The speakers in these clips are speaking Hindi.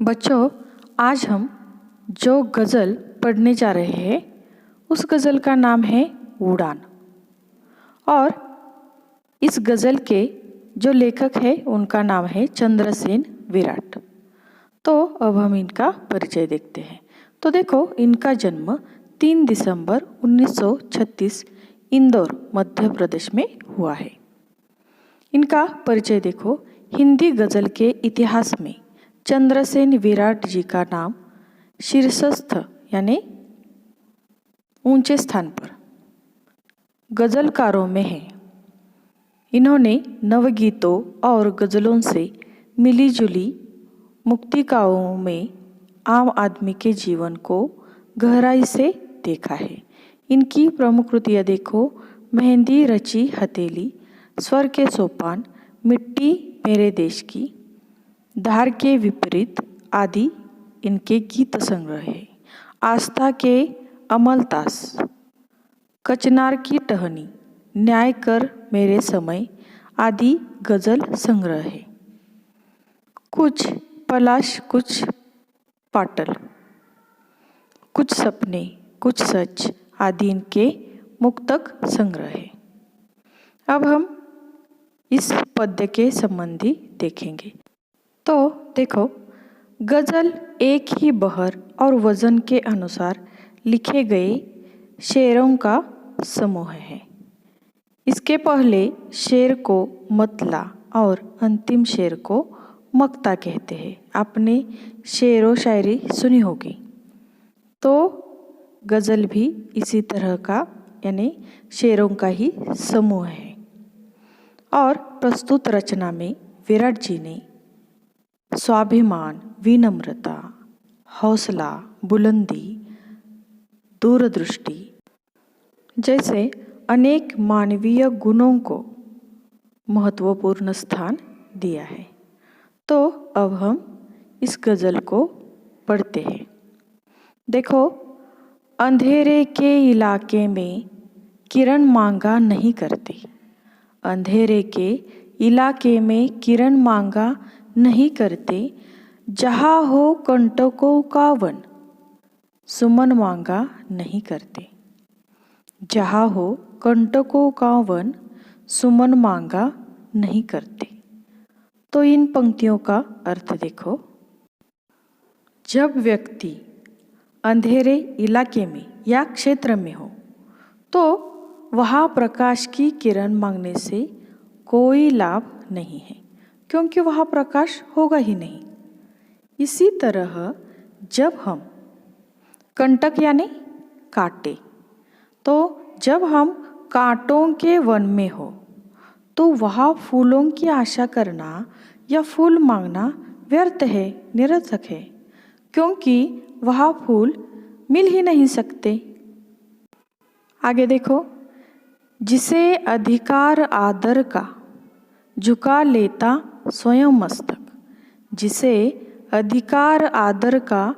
बच्चों, आज हम जो गज़ल पढ़ने जा रहे हैं उस गज़ल का नाम है उड़ान। और इस गज़ल के जो लेखक है उनका नाम है चंद्रसेन विराट। तो अब हम इनका परिचय देखते हैं। तो देखो, इनका जन्म 3 दिसंबर 1936 इंदौर मध्य प्रदेश में हुआ है। इनका परिचय देखो, हिंदी गज़ल के इतिहास में चंद्रसेन विराट जी का नाम शीर्षस्थ यानी ऊंचे स्थान पर गज़लकारों में है। इन्होंने नवगीतों और गज़लों से मिलीजुली मुक्तिकाओं में आम आदमी के जीवन को गहराई से देखा है। इनकी प्रमुख कृतियाँ देखो, मेहंदी रची हथेली, स्वर के सोपान, मिट्टी मेरे देश की, धार के विपरीत आदि इनके गीत संग्रह है। आस्था के अमलतास, कचनार की टहनी, न्याय कर मेरे समय आदि गज़ल संग्रह है। कुछ पलाश कुछ पाटल, कुछ सपने कुछ सच आदि इनके मुक्तक संग्रह है। अब हम इस पद्य के संबंधी देखेंगे। तो देखो, गज़ल एक ही बहर और वज़न के अनुसार लिखे गए शेरों का समूह है। इसके पहले शेर को मतला और अंतिम शेर को मक्ता कहते हैं। आपने शेर व शायरी सुनी होगी। तो गज़ल भी इसी तरह का यानी शेरों का ही समूह है। और प्रस्तुत रचना में विराट जी ने स्वाभिमान, विनम्रता, हौसला, बुलंदी, दूरदृष्टि जैसे अनेक मानवीय गुणों को महत्वपूर्ण स्थान दिया है। तो अब हम इस गज़ल को पढ़ते हैं। देखो, अंधेरे के इलाके में किरण मांगा नहीं करती। अंधेरे के इलाके में किरण मांगा नहीं करते। जहाँ हो कंटकों का वन, सुमन मांगा नहीं करते। जहाँ हो कंटकों का वन, सुमन मांगा नहीं करते। तो इन पंक्तियों का अर्थ देखो। जब व्यक्ति अंधेरे इलाके में या क्षेत्र में हो तो वहाँ प्रकाश की किरण मांगने से कोई लाभ नहीं है, क्योंकि वहाँ प्रकाश होगा ही नहीं। इसी तरह जब हम कंटक यानी कांटे, तो जब हम कांटों के वन में हो तो वहाँ फूलों की आशा करना या फूल मांगना व्यर्थ है, निरर्थक है, क्योंकि वहाँ फूल मिल ही नहीं सकते। आगे देखो, जिसे अधिकार आदर का झुका लेता स्वयं मस्तक। जिसे अधिकार आदर का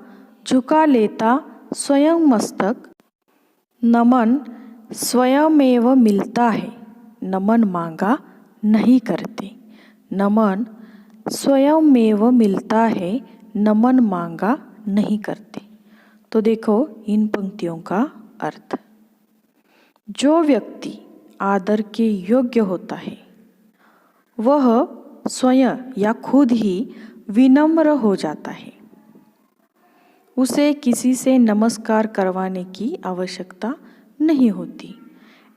झुका लेता स्वयं मस्तक, नमन स्वयमेव मिलता है, नमन मांगा नहीं करते। नमन स्वयमेव मिलता है, नमन मांगा नहीं करते। तो देखो इन पंक्तियों का अर्थ। जो व्यक्ति आदर के योग्य होता है वह स्वयं या खुद ही विनम्र हो जाता है। उसे किसी से नमस्कार करवाने की आवश्यकता नहीं होती।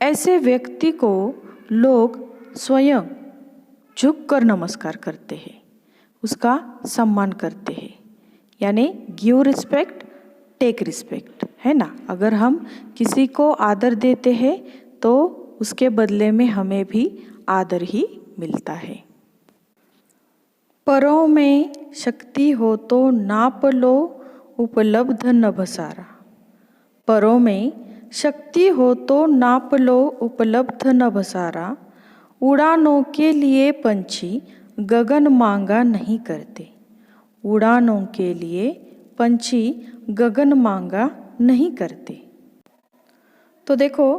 ऐसे व्यक्ति को लोग स्वयं झुककर नमस्कार करते हैं, उसका सम्मान करते हैं। यानी गिव रिस्पेक्ट टेक रिस्पेक्ट, है ना। अगर हम किसी को आदर देते हैं तो उसके बदले में हमें भी आदर ही मिलता है। परों में शक्ति हो तो नाप लो उपलब्ध नभ सारा। परों में शक्ति हो तो नाप लो उपलब्ध नभ सारा। उड़ानों के लिए पंछी गगन मांगा नहीं करते। उड़ानों के लिए पंछी गगन मांगा नहीं करते। तो देखो,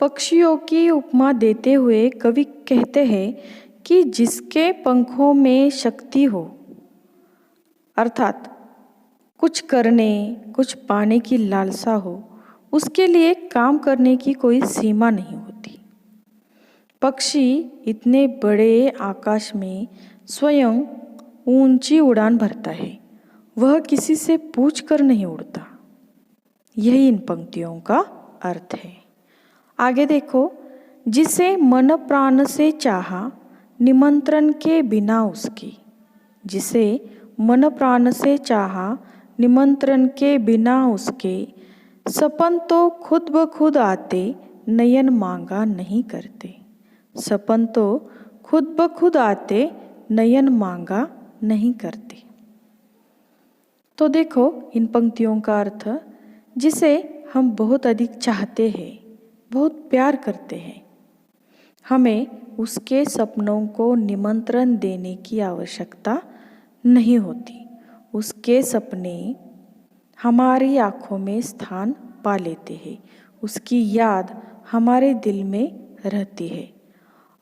पक्षियों की उपमा देते हुए कवि कहते हैं कि जिसके पंखों में शक्ति हो, अर्थात कुछ करने, कुछ पाने की लालसा हो, उसके लिए काम करने की कोई सीमा नहीं होती। पक्षी इतने बड़े आकाश में स्वयं ऊंची उड़ान भरता है, वह किसी से पूछ कर नहीं उड़ता। यही इन पंक्तियों का अर्थ है। आगे देखो, जिसे मन प्राण से चाहा निमंत्रण के बिना उसकी। जिसे मन प्राण से चाहा निमंत्रण के बिना उसके, सपन तो खुद ब खुद आते नयन मांगा नहीं करते। सपन तो खुद ब खुद आते नयन मांगा नहीं करते। तो देखो इन पंक्तियों का अर्थ, जिसे हम बहुत अधिक चाहते हैं, बहुत प्यार करते हैं, हमें उसके सपनों को निमंत्रण देने की आवश्यकता नहीं होती। उसके सपने हमारी आँखों में स्थान पा लेते हैं, उसकी याद हमारे दिल में रहती है,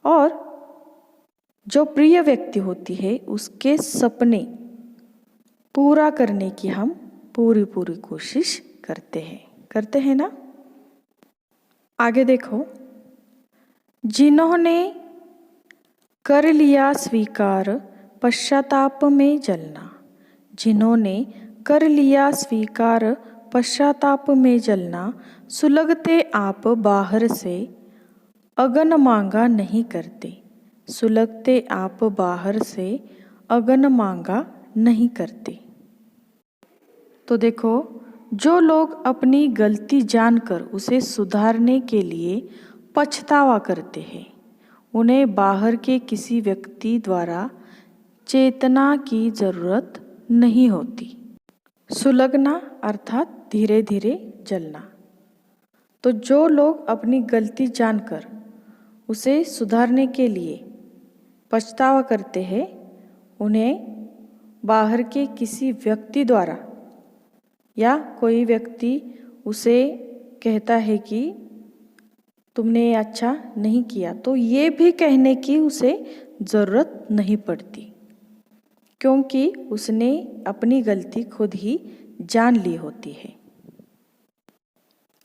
और जो प्रिय व्यक्ति होती है उसके सपने पूरा करने की हम पूरी कोशिश करते हैं ना। आगे देखो, जिन्होंने कर लिया स्वीकार पश्चाताप में जलना। जिन्होंने कर लिया स्वीकार पश्चाताप में जलना, सुलगते आप बाहर से अगन मांगा नहीं करते। सुलगते आप बाहर से अगन मांगा नहीं करते। तो देखो, जो लोग अपनी गलती जानकर उसे सुधारने के लिए पछतावा करते हैं, उन्हें बाहर के किसी व्यक्ति द्वारा चेतना की जरूरत नहीं होती। सुलगना अर्थात धीरे धीरे जलना। तो जो लोग अपनी गलती जानकर उसे सुधारने के लिए पछतावा करते हैं, उन्हें बाहर के किसी व्यक्ति द्वारा, या कोई व्यक्ति उसे कहता है कि तुमने अच्छा नहीं किया, तो ये भी कहने की उसे ज़रूरत नहीं पड़ती, क्योंकि उसने अपनी गलती खुद ही जान ली होती है।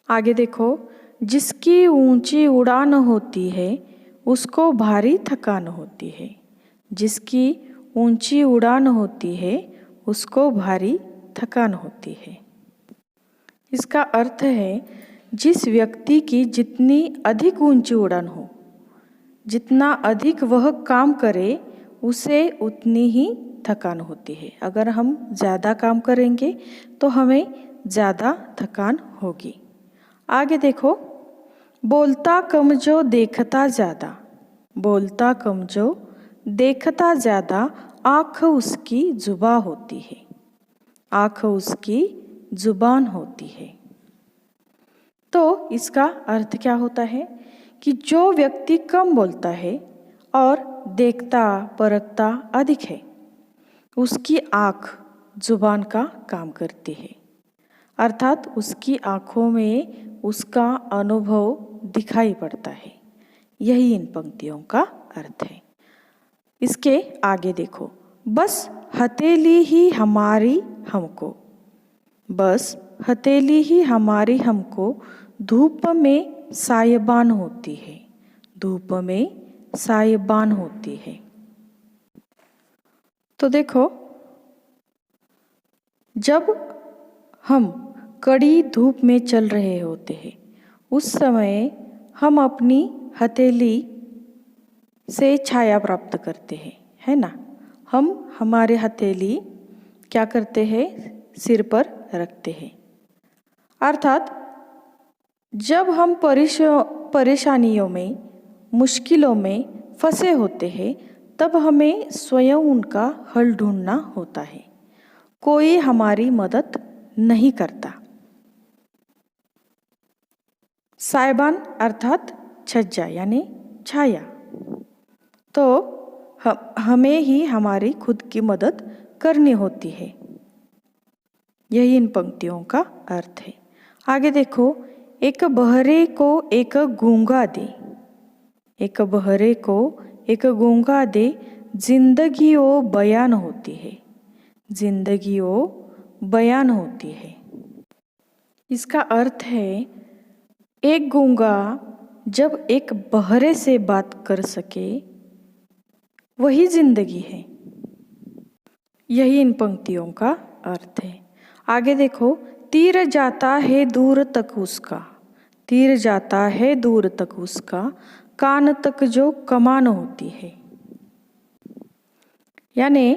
आगे देखो, जिसकी ऊंची उड़ान होती है उसको भारी थकान होती है। जिसकी ऊंची उड़ान होती है उसको भारी थकान होती है। इसका अर्थ है, जिस व्यक्ति की जितनी अधिक ऊंची उड़ान हो, जितना अधिक वह काम करे, उसे उतनी ही थकान होती है। अगर हम ज़्यादा काम करेंगे तो हमें ज़्यादा थकान होगी। आगे देखो, बोलता कम जो देखता ज़्यादा। बोलता कम जो देखता ज़्यादा, आँख उसकी जुबान होती है। आँख उसकी जुबान होती है। तो इसका अर्थ क्या होता है कि जो व्यक्ति कम बोलता है और देखता परखता अधिक है, उसकी आँख जुबान का काम करती है, अर्थात उसकी आँखों में उसका अनुभव दिखाई पड़ता है। यही इन पंक्तियों का अर्थ है। इसके आगे देखो, बस हथेली ही हमारी हमको। बस हथेली ही हमारी हमको धूप में सायबान होती है। धूप में सायबान होती है। तो देखो, जब हम कड़ी धूप में चल रहे होते हैं, उस समय हम अपनी हथेली से छाया प्राप्त करते हैं, है ना। हम हमारे हथेली क्या करते हैं, सिर पर रखते हैं। अर्थात जब हम परेशानियों में, मुश्किलों में फंसे होते हैं, तब हमें स्वयं उनका हल ढूंढना होता है। कोई हमारी मदद नहीं करता। सायबान अर्थात छज्जा यानी छाया। तो हमें ही हमारी खुद की मदद करनी होती है। यही इन पंक्तियों का अर्थ है। आगे देखो, एक बहरे को एक गूंगा दे। एक बहरे को एक गूंगा दे, जिंदगी वो बयान होती है। जिंदगियों बयान होती है। इसका अर्थ है एक गूंगा जब एक बहरे से बात कर सके वही जिंदगी है। यही इन पंक्तियों का अर्थ है। आगे देखो, तीर जाता है दूर तक उसका, तीर जाता है दूर तक उसका, कान तक जो कमान होती है। यानी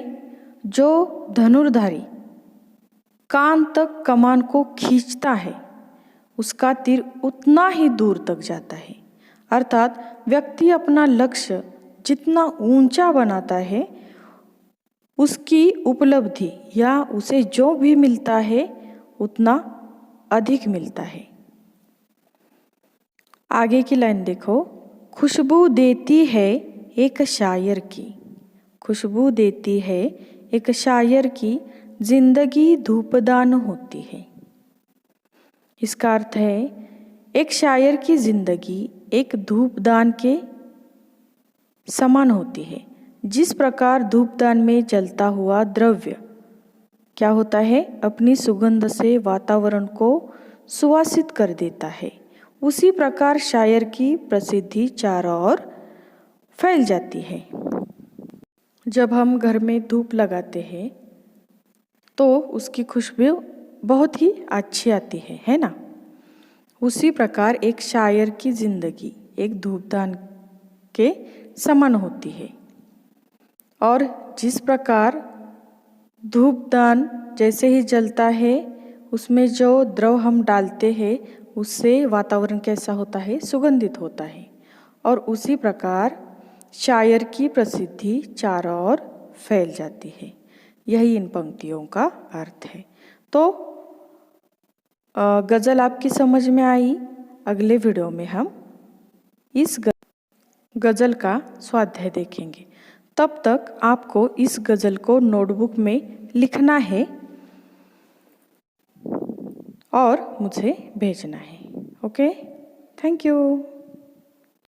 जो धनुर्धारी कान तक कमान को खींचता है उसका तीर उतना ही दूर तक जाता है। अर्थात व्यक्ति अपना लक्ष्य जितना ऊंचा बनाता है उसकी उपलब्धि या उसे जो भी मिलता है उतना अधिक मिलता है। आगे की लाइन देखो, खुशबू देती है एक शायर की, खुशबू देती है एक शायर की, जिंदगी धूपदान होती है। इसका अर्थ है एक शायर की जिंदगी एक धूपदान के समान होती है। जिस प्रकार धूपदान में जलता हुआ द्रव्य क्या होता है, अपनी सुगंध से वातावरण को सुवासित कर देता है, उसी प्रकार शायर की प्रसिद्धि चारों ओर फैल जाती है। जब हम घर में धूप लगाते हैं तो उसकी खुशबू बहुत ही अच्छी आती है ना। उसी प्रकार एक शायर की जिंदगी एक धूपदान के समान होती है। और जिस प्रकार धूपदान जैसे ही जलता है उसमें जो द्रव हम डालते हैं उससे वातावरण कैसा होता है, सुगंधित होता है। और उसी प्रकार शायर की प्रसिद्धि चारों ओर फैल जाती है। यही इन पंक्तियों का अर्थ है। तो गज़ल आपकी समझ में आई। अगले वीडियो में हम इस गज़ल का स्वाध्याय देखेंगे। तब तक आपको इस गज़ल को नोटबुक में लिखना है और मुझे भेजना है। Okay, thank you.